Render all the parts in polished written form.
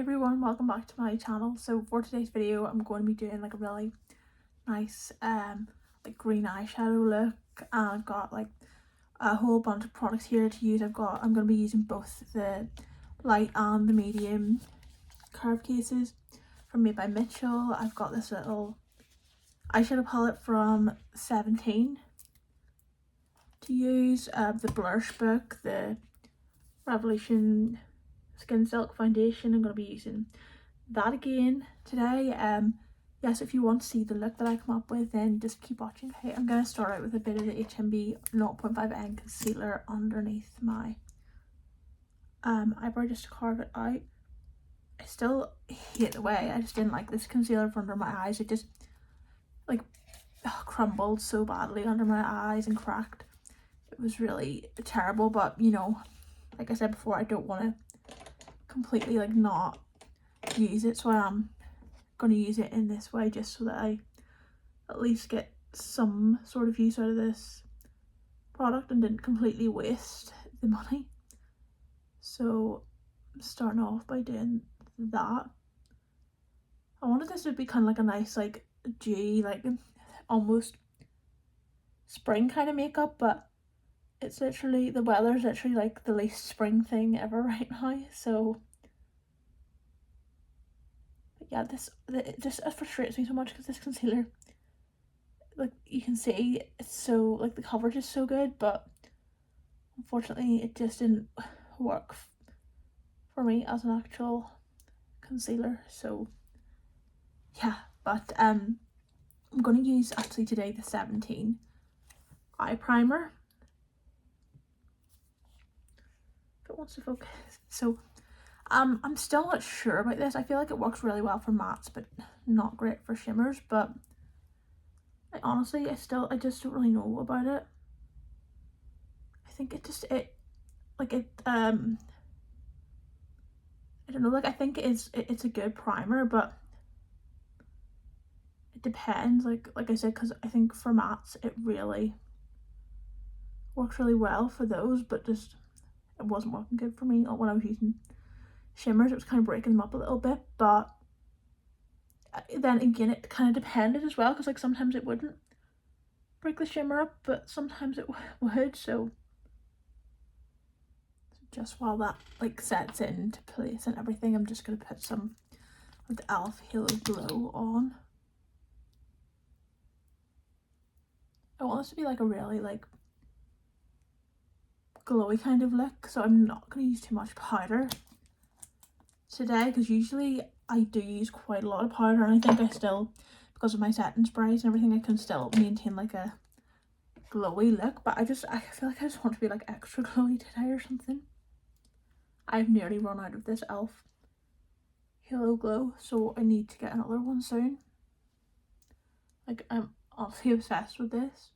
everyone, welcome back to my channel. So for today's video I'm going to be doing like a really nice like green eyeshadow look, and I've got like a whole bunch of products here to use. I'm going to be using both the light and the medium curve cases from Made by Mitchell. I've got this little eyeshadow palette from 17 to use, the Blush book, the Revolution Skin Silk foundation. I'm going to be using that again today. Yes, if you want to see the look that I come up with, then just keep watching. Okay, I'm going to start out with a bit of the HMB 0.5N concealer underneath my eyebrow, just to carve it out. I still hate the way I just didn't like this concealer for under my eyes. It just like crumbled so badly under my eyes and cracked. It was really terrible, but you know, like I said before, I don't want to completely like not use it, so I am going to use it in this way just so that I at least get some sort of use out of this product and didn't completely waste the money. So I'm starting off by doing that. I wanted this to be kind of like a nice like dewy, like almost spring kind of makeup, but it's literally, the weather's literally like the least spring thing ever right now. So yeah, it just frustrates me so much because this concealer, like you can see, it's so like the coverage is so good, but unfortunately it just didn't work for me as an actual concealer. So yeah, but I'm going to use actually today the 17 eye primer, if it wants to focus. So I'm still not sure about this. I feel like it works really well for mattes but not great for shimmers, but I honestly I just don't really know about it. I think I don't know, like I think it's a good primer, but it depends, like I said, because I think for mattes it really works really well for those, but just it wasn't working good for me when I was using shimmers. It was kind of breaking them up a little bit, but then again it kind of depended as well, because like sometimes it wouldn't break the shimmer up but sometimes it would. So just while that like sets into place and everything, I'm just going to put some of the e.l.f. Halo Glow on. I want this to be like a really like glowy kind of look, so I'm not going to use too much powder today, because usually I do use quite a lot of powder, and I think I still, because of my setting sprays and everything, I can still maintain like a glowy look, but I feel like I just want to be like extra glowy today or something. I've nearly run out of this e.l.f. Halo Glow, so I need to get another one soon. Like I'm obviously obsessed with this.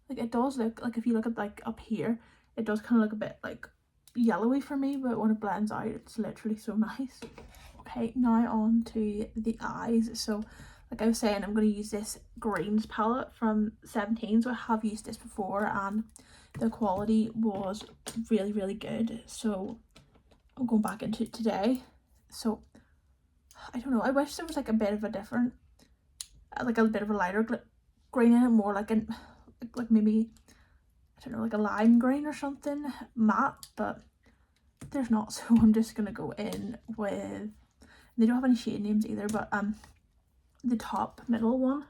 Like it does look like, if you look at like up here, it does kind of look a bit like yellowy for me, but when it blends out it's literally so nice. Okay, now on to the eyes. So like I was saying, I'm going to use this Greens palette from 17. So I have used this before and the quality was really good, so I'm going back into it today. So I don't know, I wish there was like a bit of a different, like a bit of a lighter green in it, more like like maybe, I don't know, like a lime green or something, matte, but there's not. So I'm just gonna go in with, they don't have any shade names either, but the top middle one,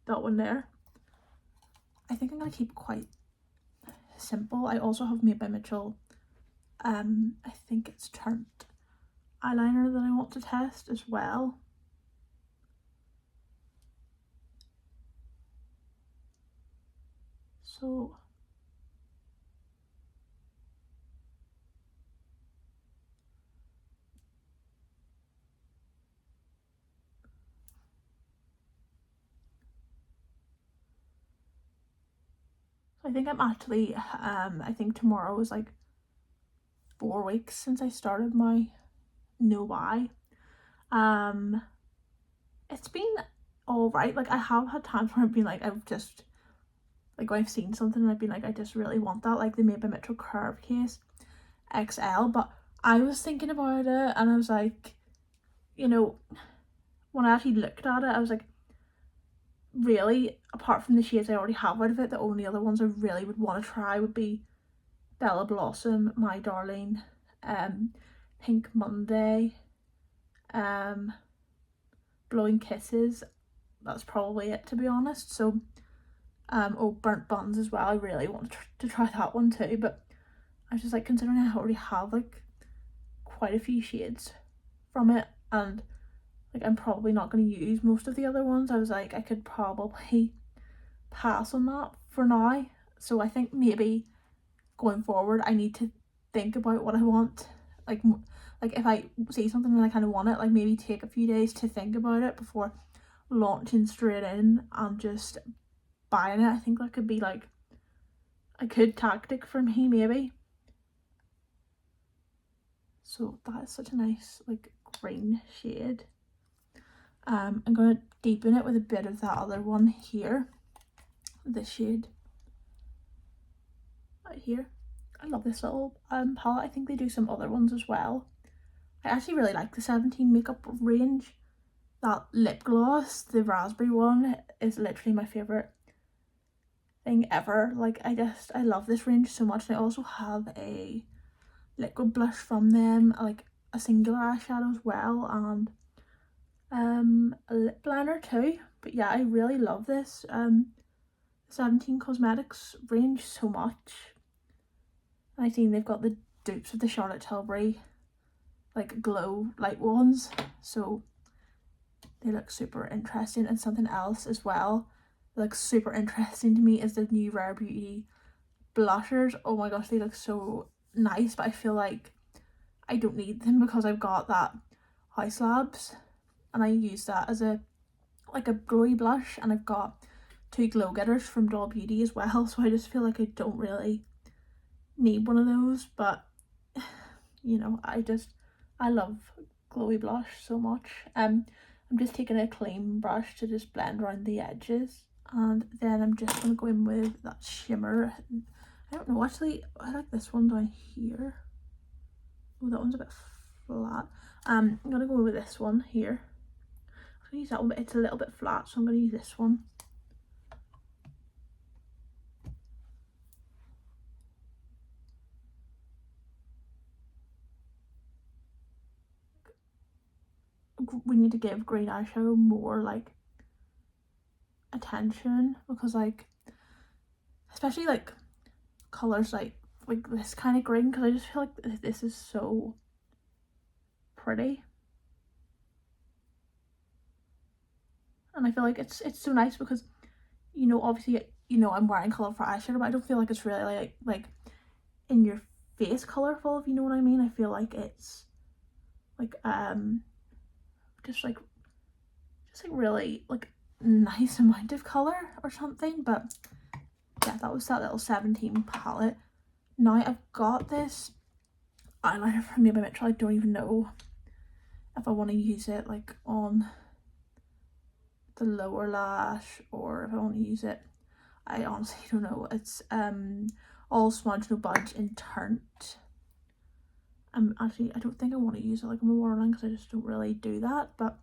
that one there, I think I'm gonna keep it quite simple. I also have Made by Mitchell, I think it's turned eyeliner that I want to test as well. So I think I'm actually I think tomorrow is like 4 weeks since I started my no eye. It's been all right. Like I have had times where I've been like, I've just like, when I've seen something and I've been like, I just really want that, like the Made by Mitchell curve case XL, but I was thinking about it and I was like, you know, when I actually looked at it, I was like, really, apart from the shades I already have out of it, the only other ones I really would want to try would be Bella Blossom, My Darling, Pink Monday, Blowing Kisses. That's probably it, to be honest. So oh, Burnt Buns as well, I really want to try that one too, but I was just like, considering I already have like quite a few shades from it and like I'm probably not going to use most of the other ones, I was like, I could probably pass on that for now. So I think maybe going forward I need to think about what I want, like if I see something and I kind of want it, like maybe take a few days to think about it before launching straight in and just buying it. I think that could be like a good tactic for me maybe. So that is such a nice like green shade. I'm going to deepen it with a bit of that other one here, this shade right here. I love this little palette. I think they do some other ones as well. I actually really like the 17 makeup range. That lip gloss, the raspberry one, is literally my favourite thing ever. Like I love this range so much. And I also have a liquid blush from them, like a singular eyeshadow as well, and a lip liner too. But yeah, I really love this 17 Cosmetics range so much. And I think they've got the dupes of the Charlotte Tilbury like glow light ones, so they look super interesting. And something else as well that looks super interesting to me is the new Rare Beauty blushers. Oh my gosh, they look so nice, but I feel like I don't need them because I've got that House Labs and I use that as a like a glowy blush, and I've got 2 Glow Getters from Doll Beauty as well, so I just feel like I don't really need one of those. But you know, I love glowy blush so much. I'm just taking a clean brush to just blend around the edges, and then I'm just going to go in with that shimmer. I don't know, actually I like this one down here. Oh, that one's a bit flat. I'm going to go with this one here. I'm going to use that one, but it's a little bit flat, so I'm going to use this one. We need to give green eyeshadow more like attention, because like especially like colors like this kind of green, because I just feel like this is so pretty, and I feel like it's so nice because, you know, obviously, you know, I'm wearing colourful eyeshadow, but I don't feel like it's really like in your face colourful, if you know what I mean. I feel like it's like just like really like nice amount of colour or something. But yeah, that was that little 17 palette. Now I've got this eyeliner from Maybelline Mitchell. I don't even know if I want to use it like on the lower lash or if I want to use it, I honestly don't know. It's All Smudge No Budge in Turnt. Actually, I don't think I want to use it like on my waterline because I just don't really do that, but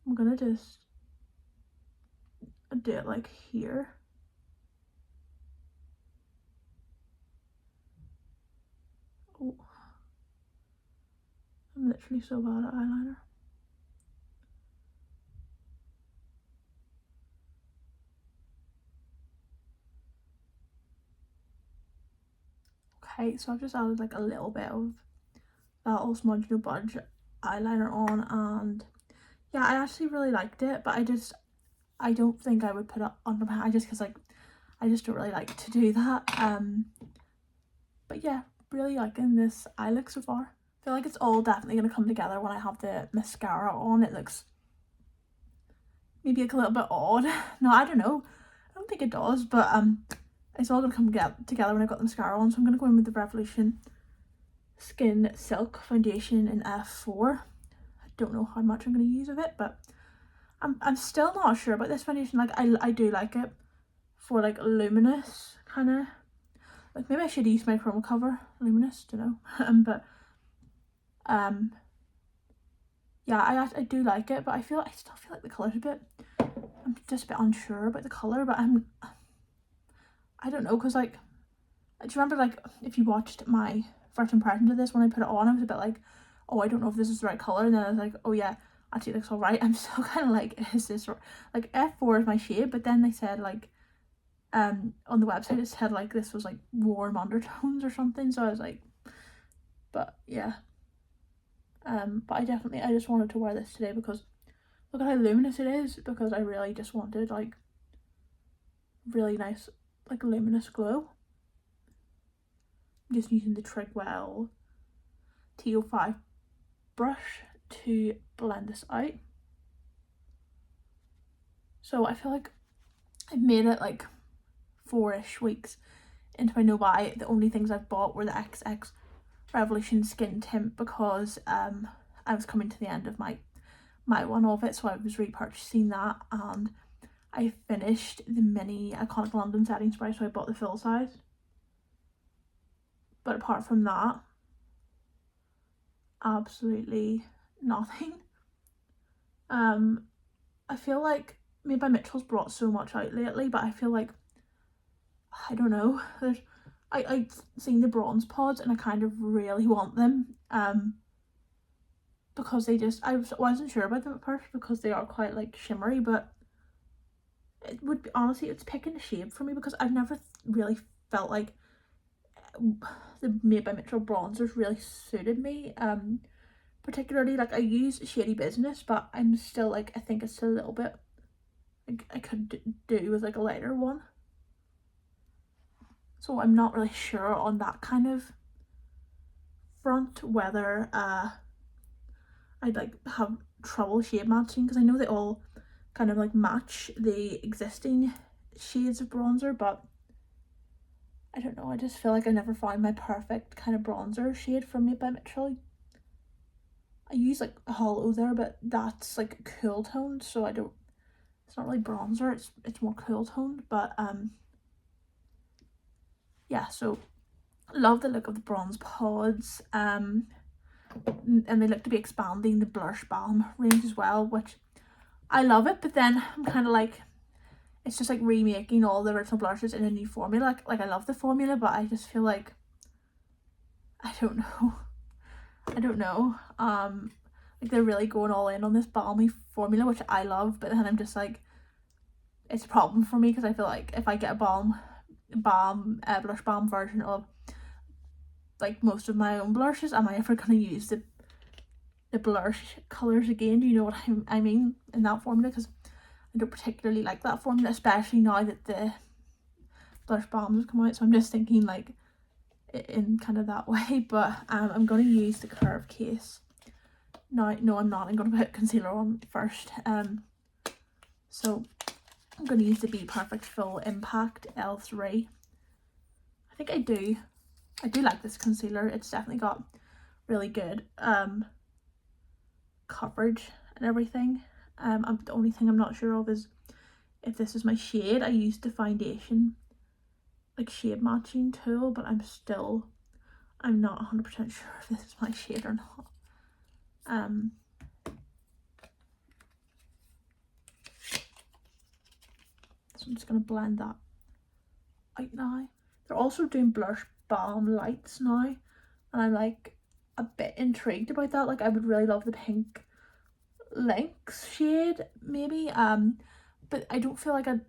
I'm gonna just do it like here. Oh, I'm literally so bad at eyeliner. Okay, so I've just added like a little bit of that All Smudge No Budge eyeliner on, and yeah, I actually really liked it, but I don't think I would put it under my eye just because like I just don't really like to do that. But yeah, really liking this eye look so far. I feel like it's all definitely going to come together when I have the mascara on. It looks maybe like a little bit odd. No, I don't know. I don't think it does, but it's all going to come together when I've got the mascara on. So I'm going to go in with the Revolution Skin Silk Foundation in F4. I don't know how much I'm going to use of it, but I'm still not sure about this foundation. Like I do like it for like luminous kind of, like maybe I should use my Chroma Cover luminous, don't know. But Yeah, I do like it, but I still feel like the colour's a bit, I'm just a bit unsure about the colour, but I don't know, because like, do you remember like if you watched my first impression of this when I put it on, I was a bit like, oh, I don't know if this is the right colour, and then I was like, oh yeah, actually it looks alright. I'm still kind of like, is this like F4 is my shade, but then they said like on the website it said like this was like warm undertones or something, so I was like, but yeah. But I just wanted to wear this today because look at how luminous it is, because I really just wanted like really nice like luminous glow. I'm just using the Trigwell T05 brush to blend this out. So I feel like I've made it like 4-ish weeks into my no buy. The only things I've bought were the XX Revolution Skin Tint, because I was coming to the end of my one of it, so I was repurchasing that, and I finished the mini Iconic London setting spray, so I bought the full size. But apart from that, absolutely nothing. I feel like Made by Mitchell's brought so much out lately, but I feel like, I don't know, I've seen the bronze pods and I kind of really want them, because they just, I wasn't sure about them at first because they are quite like shimmery, but it would be, honestly, it's picking a shade for me, because I've never really felt like the Made by Mitchell bronzers really suited me, particularly like I use Shady Business, but I'm still like, I think it's a little bit like I could do with like a lighter one, so I'm not really sure on that kind of front whether I'd like have trouble shade matching, because I know they all kind of like match the existing shades of bronzer, but I don't know, I just feel like I never found my perfect kind of bronzer shade from Made by Mitchell. I use like a hollow there, but that's like cool toned, so it's not really bronzer, it's more cool toned, but yeah, so love the look of the bronze pods, and they look to be expanding the blush balm range as well, which I love it, but then I'm kind of like, it's just like remaking all the original blushes in a new formula. Like I love the formula, but I just feel like, I don't know, like they're really going all in on this balmy formula, which I love, but then I'm just like, it's a problem for me, because I feel like if I get a blush balm version of like most of my own blushes, am I ever going to use the blush colours again? Do you know what I mean in that formula? Because I don't particularly like that formula, especially now that the blush balms have come out, so I'm just thinking like in kind of that way. But I'm going to use the Curve case now. No, I'm not, I'm going to put concealer on first. So I'm going to use the Be Perfect Full Impact L3. I think I do like this concealer. It's definitely got really good coverage and everything. The only thing I'm not sure of is if this is my shade. I used the foundation like shade matching tool, but I'm not 100% sure if this is my shade or not. So I'm just going to blend that out now. They're also doing blush balm lights now, and I'm like a bit intrigued about that. Like I would really love the pink Lynx shade maybe, but I don't feel like and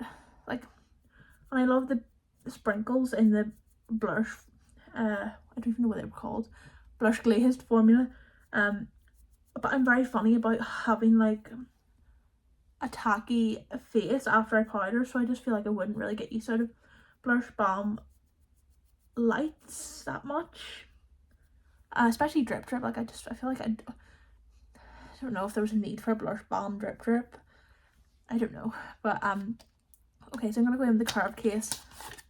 I love the sprinkles in the blush, I don't even know what they were called, blush glazed formula, but I'm very funny about having like a tacky face after I powder, so I just feel like I wouldn't really get used out of blush balm lights that much, especially drip. Like I feel like I don't know if there was a need for a blush balm drip. I don't know, but okay, so I'm gonna go in the Curve case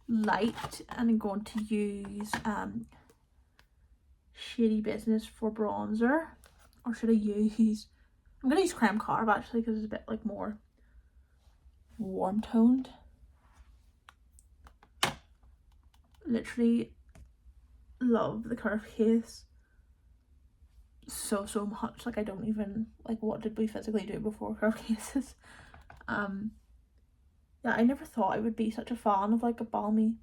light, and I'm going to use Shady Business for bronzer, or should I use, I'm gonna use Creme Carb actually, because it's a bit like more warm toned. Literally love the Curve case so much. Like I don't even, like, what did we physically do before curve cases? Yeah, I never thought I would be such a fan of like a balmy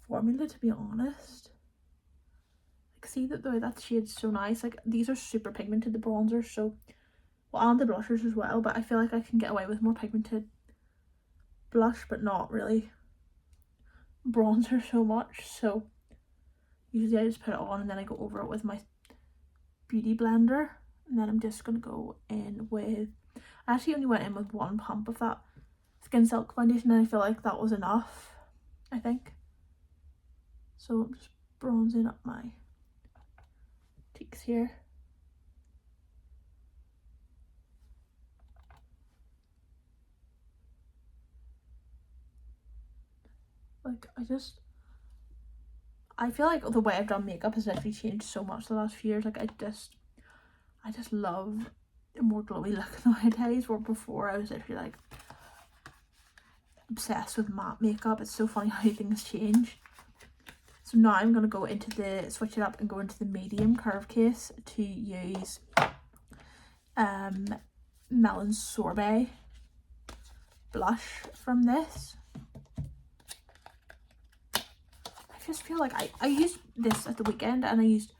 formula, to be honest. Like, see that the way that shade's so nice. Like, these are super pigmented, the bronzers, so, well, and the blushers as well, but I feel like I can get away with more pigmented blush, but not really bronzer so much. So usually I just put it on and then I go over it with my beauty blender, and then I'm just gonna go in with, I actually only went in with one pump of that Skin Silk foundation, and I feel like that was enough, I think. So I'm just bronzing up my cheeks here. Like, I feel like the way I've done makeup has literally changed so much the last few years. Like, I just love a more glowy look nowadays, where before I was literally like obsessed with matte makeup. It's so funny how things change. So now I'm going to go into switch it up and go into the medium curve case to use Melon Sorbet blush from this. I just feel like I used this at the weekend and I used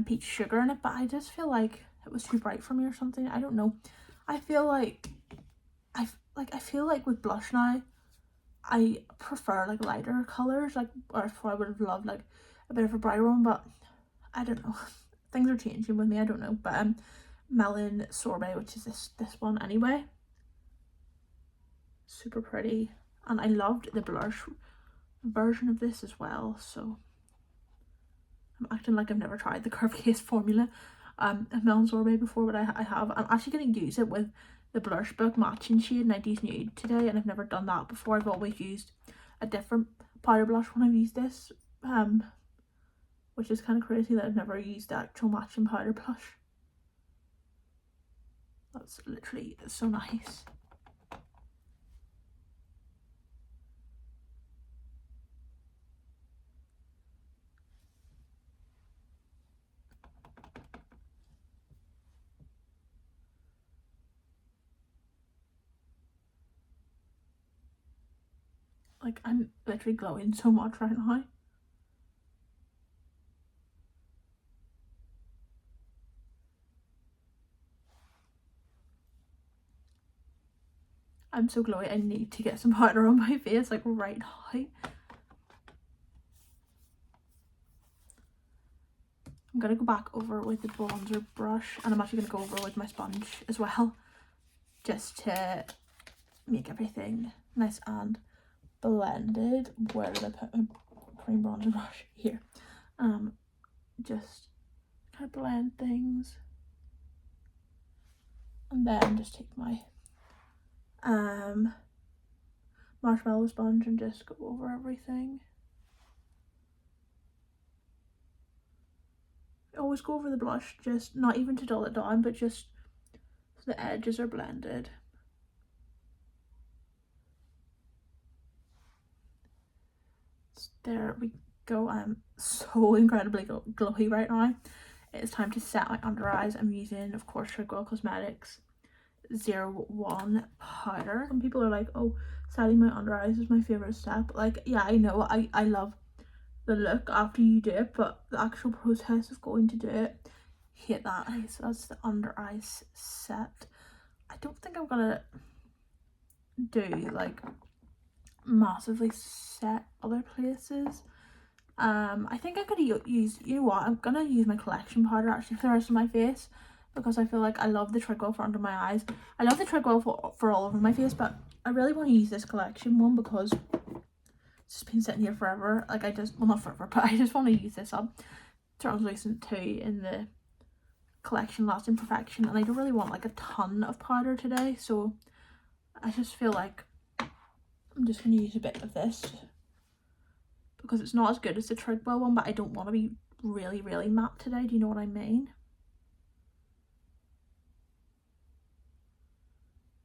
peach sugar in it, but I just feel like it was too bright for me or something. I don't know. I feel like with blush now, I prefer like lighter colors, like, or I would have loved like a bit of a brighter one, but I don't know. Things are changing with me, I don't know. But Melon Sorbet, which is this one anyway. Super pretty. And I loved the blush version of this as well, so I'm acting like I've never tried the curve case formula of Melon Sorbet before, but I have. I'm actually going to use it with the Blush Book matching shade 90s Nude today, and I've never done that before. I've always used a different powder blush when I've used this, which is kind of crazy that I've never used the actual matching powder blush. That's literally so nice. Like, I'm literally glowing so much right now. I'm so glowy, I need to get some powder on my face, like, right now. I'm going to go back over with the bronzer brush, and I'm actually going to go over with my sponge as well, just to make everything nice and blended. Where did I put my cream bronzer brush? Here. Just kind of blend things, and then just take my marshmallow sponge and just go over everything. Always go over the blush, just not even to dull it down, but just so the edges are blended. There we go. I'm so incredibly glowy right now. It's time to set my under eyes. I'm using, of course, Grwm Cosmetics 01 powder. Some people are like, oh, setting my under eyes is my favorite step. Like, yeah, I know, I love the look after you do it, but the actual process of going to do it, hate that. Okay, so that's the under eyes set. I don't think I'm gonna do like massively set other places. I think I could use, you know what, I'm gonna use my collection powder actually for the rest of my face, because I feel like I love the Treadwell for under my eyes. I love the Treadwell for all over my face, but I really want to use this collection one because it's just been sitting here forever. Like, I just, well, not forever, but I just want to use this up. Translucent 2 in the collection Lasting Perfection, and I don't really want like a ton of powder today, so I just feel like I'm just going to use a bit of this because it's not as good as the Treadwell one, but I don't want to be really matte today. Do you know what I mean?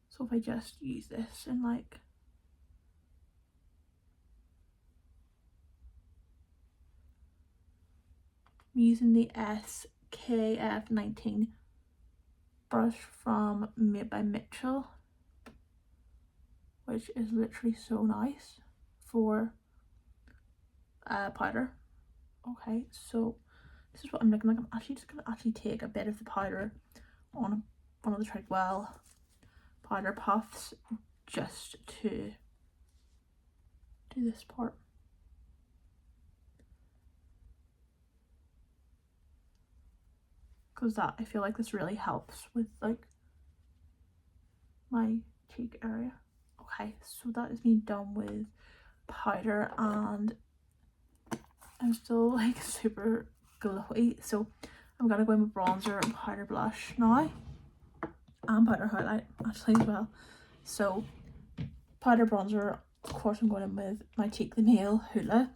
So if I just use this and like, I'm using the KF19 brush from Made by Mitchell, which is literally so nice for powder. Okay, so this is what I'm looking like. I'm actually just gonna take a bit of the powder on one of the Trigwell powder puffs just to do this part. Because that, I feel like this really helps with like my cheek area. Okay, so that is me done with powder, and I'm still like super glowy, so I'm gonna go in with bronzer and powder blush now, and powder highlight actually as well. So powder bronzer, of course I'm going in with my Cheek the Nail Hoola.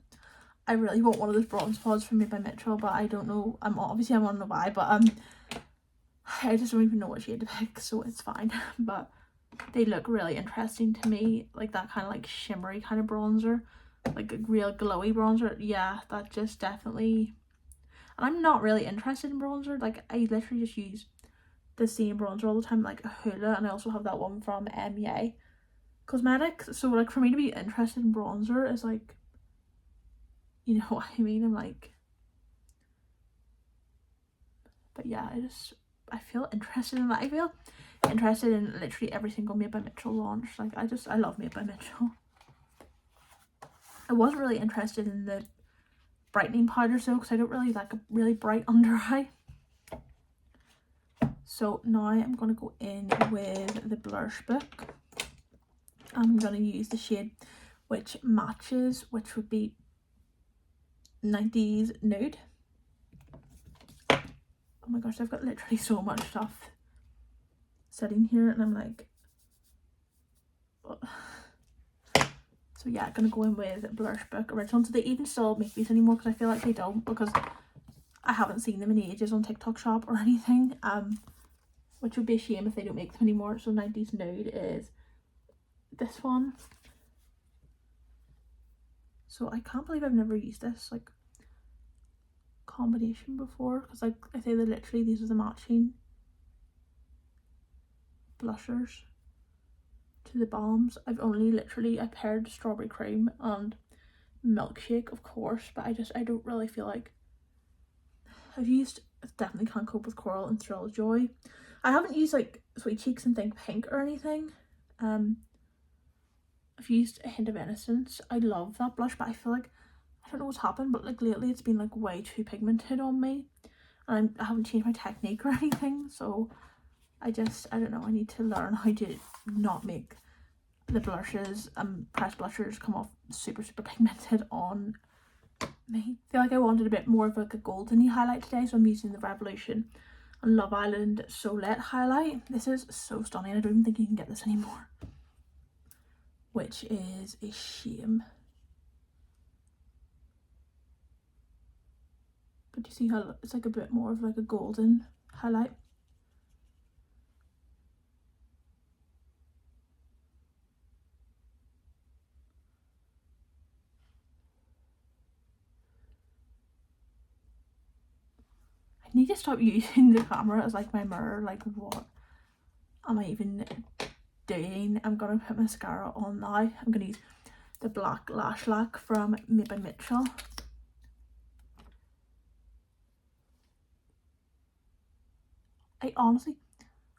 I really want one of those bronze pods from Made by Mitchell, but I don't know, I want to know why, but I just don't even know what shade to pick, so it's fine. But they look really interesting to me, like that kind of like shimmery kind of bronzer, like a real glowy bronzer. Yeah, that just definitely. And I'm not really interested in bronzer, like I literally just use the same bronzer all the time, like a Hoola, and I also have that one from MA Cosmetics. So like for me to be interested in bronzer is like, you know what I mean? I'm like, but yeah, I feel interested in that. I feel interested in literally every single Made by Mitchell launch. Like I love Made by Mitchell. I wasn't really interested in the brightening powders though, because I don't really like a really bright under eye. So now I'm going to go in with the Blush Book. I'm going to use the shade which matches, which would be 90s Nude. Oh my gosh, I've got literally so much stuff sitting here, and I'm like, so yeah, I'm gonna go in with Blush Book Original. Do they even still make these anymore? Because I feel like they don't, because I haven't seen them in ages on TikTok Shop or anything, which would be a shame if they don't make them anymore. So 90s Nude is this one. So I can't believe I've never used this like combination before, because like I say that literally these are the matching blushers to the balms. I paired Strawberry Cream and Milkshake, of course, but I don't really feel like I've used definitely Can't Cope with Coral and Thrill of Joy. I haven't used like Sweet Cheeks and Think Pink or anything. I've used A Hint of Innocence. I love that blush, but I feel like I don't know what's happened, but like lately it's been like way too pigmented on me, and I haven't changed my technique or anything, so I don't know, I need to learn how to not make the blushes and pressed blushers come off super pigmented on me. I feel like I wanted a bit more of like a goldeny highlight today, so I'm using the Revolution and Love Island Solette highlight. This is so stunning. I don't even think you can get this anymore, which is a shame. But do you see how it's like a bit more of like a golden highlight? I need to stop using the camera as like my mirror. Like, what am I even doing? I'm gonna put mascara on now. I'm gonna use the Black Lash Lac from Made by Mitchell.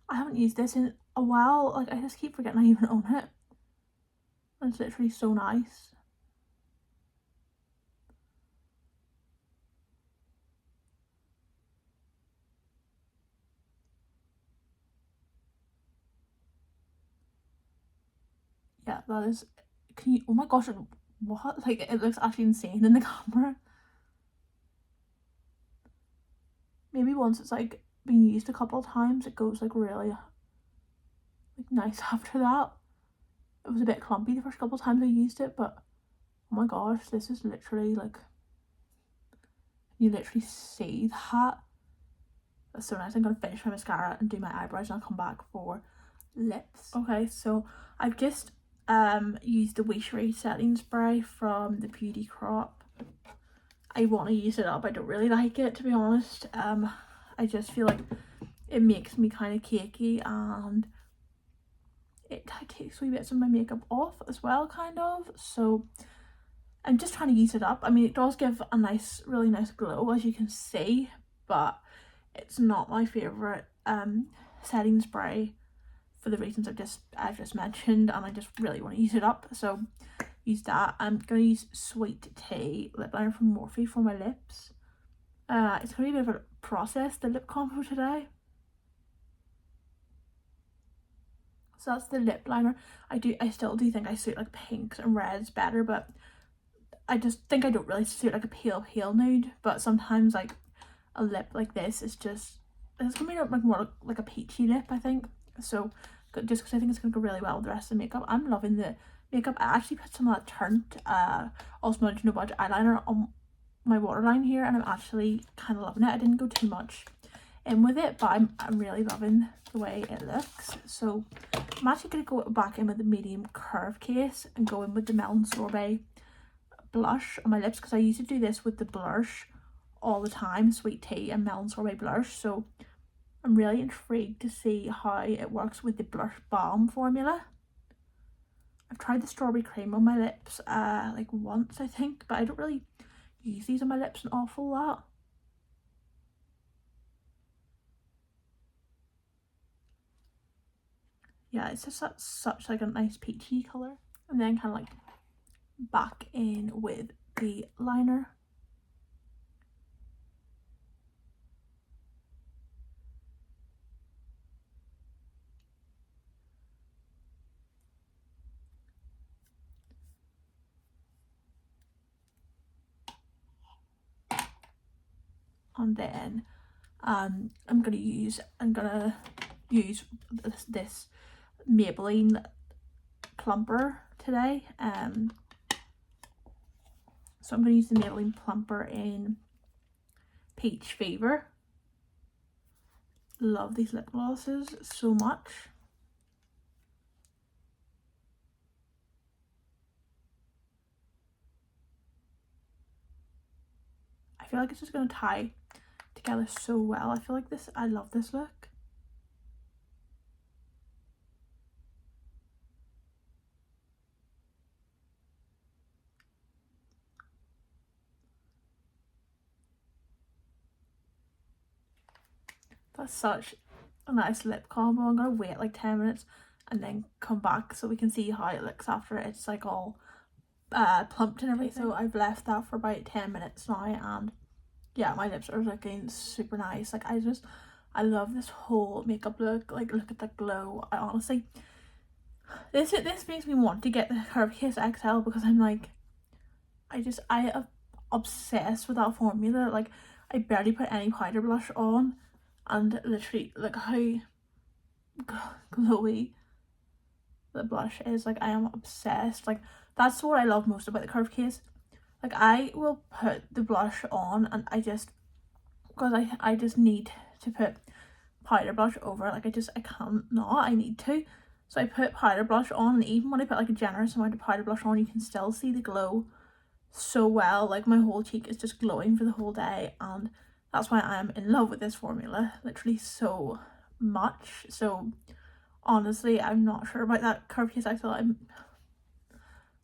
I haven't used this in a while. Like, I just keep forgetting I even own it. And it's literally so nice. Yeah, that is, can you, oh my gosh, what? Like, it looks actually insane in the camera. Maybe once it's like been used a couple of times, it goes like really like nice after that. It was a bit clumpy the first couple of times I used it, but oh my gosh, this is literally like, you literally see that. That's so nice. I'm gonna finish my mascara and do my eyebrows, and I'll come back for lips. Okay, so I've just used the Wishery setting spray from the Beauty Crop. I want to use it up. I don't really like it, to be honest. I just feel like it makes me kind of cakey, and it takes wee bits of my makeup off as well, kind of. So I'm just trying to use it up. I mean, it does give a nice, really nice glow, as you can see, but it's not my favourite setting spray for the reasons I've just mentioned, and I just really want to use it up. So use that. I'm going to use Sweet Tea lip liner from Morphe for my lips. It's going to be a bit of a process, the lip combo today. So that's the lip liner. I still do think I suit like pinks and reds better, but I just think I don't really suit like a pale nude. But sometimes like a lip like this is just, it's gonna be like more like a peachy lip, I think. So just because I think it's gonna go really well with the rest of the makeup. I'm loving the makeup. I actually put some of that Turnt All Smudge No Budge eyeliner on my waterline here, and I'm actually kind of loving it. I didn't go too much in with it, but I'm really loving the way it looks. So I'm actually going to go back in with the medium curve case and go in with the Melon Sorbet blush on my lips, because I used to do this with the blush all the time, Sweet Tea and Melon Sorbet blush. So I'm really intrigued to see how it works with the blush balm formula. I've tried the strawberry cream on my lips like once, I think, but I don't really use these on my lips an awful lot. Yeah, it's just such like a nice peachy colour. And then kind of like back in with the liner. And then I'm gonna use this Maybelline plumper today. So I'm gonna use the Maybelline plumper in Peach Fever. Love these lip glosses so much. I feel like it's just gonna tie together so well. I feel like this, I love this look. That's such a nice lip combo. I'm gonna wait like 10 minutes and then come back so we can see how it looks after it's like all plumped and everything. So I've left that for about 10 minutes now, and yeah, my lips are looking super nice. Like I love this whole makeup look. Like, look at the glow. I honestly, this makes me want to get the Curve Case XL, because I'm like, I am obsessed with that formula. Like, I barely put any powder blush on, and literally look how glowy the blush is. Like, I am obsessed. Like, that's what I love most about the Curve Case. Like, I will put the blush on, and I just need to put powder blush over. Like, I can't not, I need to. So I put powder blush on, and even when I put like a generous amount of powder blush on, you can still see the glow so well. Like, my whole cheek is just glowing for the whole day, and that's why I'm in love with this formula, literally so much. So honestly, I'm not sure about that Curve Case XL.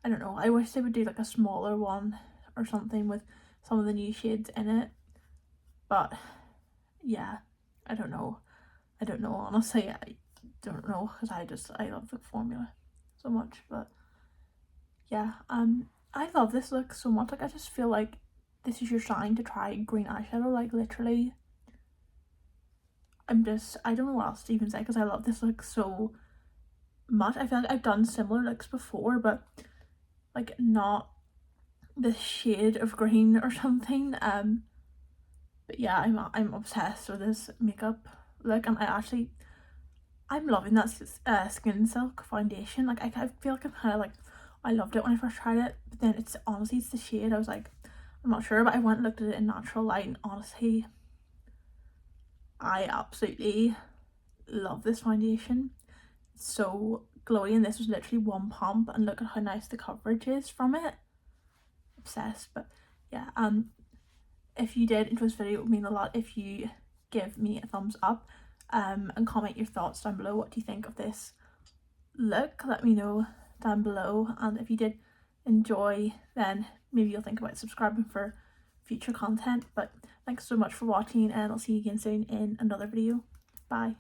I don't know, I wish they would do like a smaller one or something with some of the new shades in it, but yeah, I don't know honestly. I don't know, because I love the formula so much. But yeah, I love this look so much. Like, I just feel like this is your sign to try green eyeshadow. Like, literally, I don't know what else to even say, because I love this look so much. I feel like I've done similar looks before, but like not this shade of green or something. But yeah, I'm obsessed with this makeup look, and I'm loving that Skin Silk foundation. Like, I feel like I'm kind of like, I loved it when I first tried it, but then it's the shade, I was like, I'm not sure. But I went and looked at it in natural light, and honestly, I absolutely love this foundation. It's so glowy, and this was literally one pump, and look at how nice the coverage is from it. Obsessed. But yeah, if you did enjoy this video, it would mean a lot if you give me a thumbs up and comment your thoughts down below. What do you think of this look? Let me know down below, and if you did enjoy, then maybe you'll think about subscribing for future content. But thanks so much for watching, and I'll see you again soon in another video. Bye.